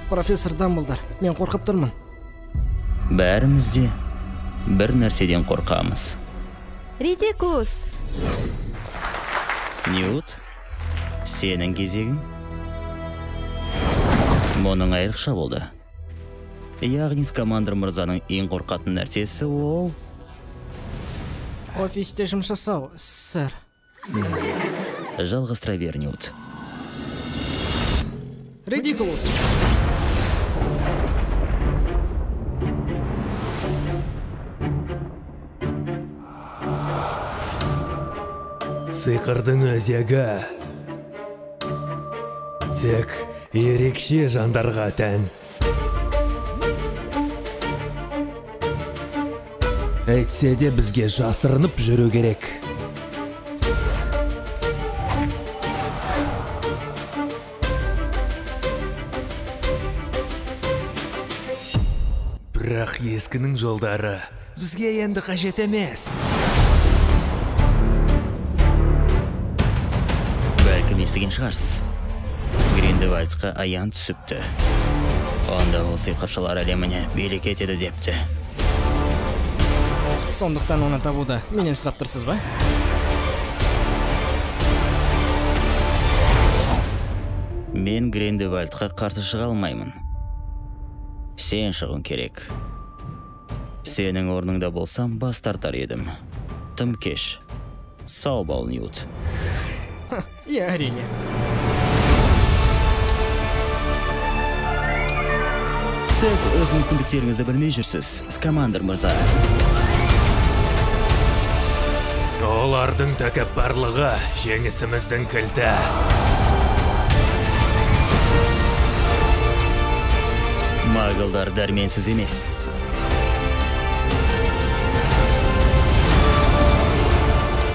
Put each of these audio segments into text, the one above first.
Профессор Дамблдор, мен қорқып тұрмын. Бәріміз де бір нәрседен қорқамыз. Редикус! Ньют, сенің кезегің? Мұның айрықша болды. Яғни Скамандр мырзаның ең қорқатын нәрсесі ол... Офисте жұмыс жасау, сэр. Жалғастыра бер, Ньют. Редикулус! Сиқырдың өзегі тек ерекше жандарға тән. Әйтсе де бізге жасырынып жүру керек. Бірақ ескінің жолдары бізге енді қажет емес. Бәлкім естіген шығарсыз. Гриндевальдсқа аян түсіпті. Онда ол сиқыршылар әлеміне билік етеді депті. Сондықтан оны табуды менен сұрап тұрсыз ба? Мен Гриндевальдқа қарсы шыға алмаймын. Сен шығын керек. Сенің орныңда болсам бас тартар едім. Тым кеш. Сау бол, Ньют. Иә, әрине. Сіз өз мүмкіндіктеріңізді білмей жүрсіз, Скамандр мырза. Олардың тәкаппарлығы жеңісіміздің кілті. Магылдар дәрменсіз емес.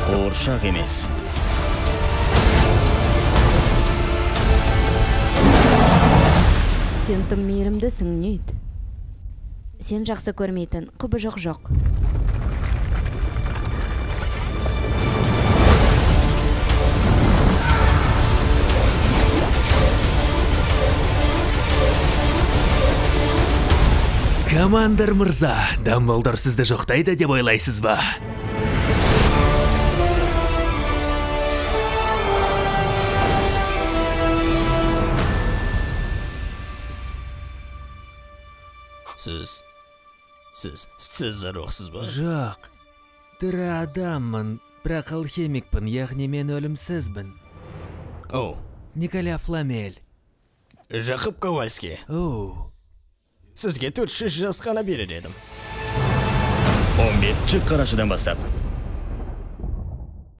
Қуыршақ емес. Сен тым мейірімдісің, Ньют. Сен жақсы көрмейтін құбыжық жоқ. Скамандр мырза, Дамблдор сізді жоқтайды деп ойлайсыз ба? Сіз зарықсыз ба? Жоқ. Тірі адаммын, бірақ алхимикпін, яғни мен өлімсізбін. Оу. Николя Фламель. Жақып Ковальский. Оу. Сізге 400 жас қана берер едім. 15 қарашыдан бастап.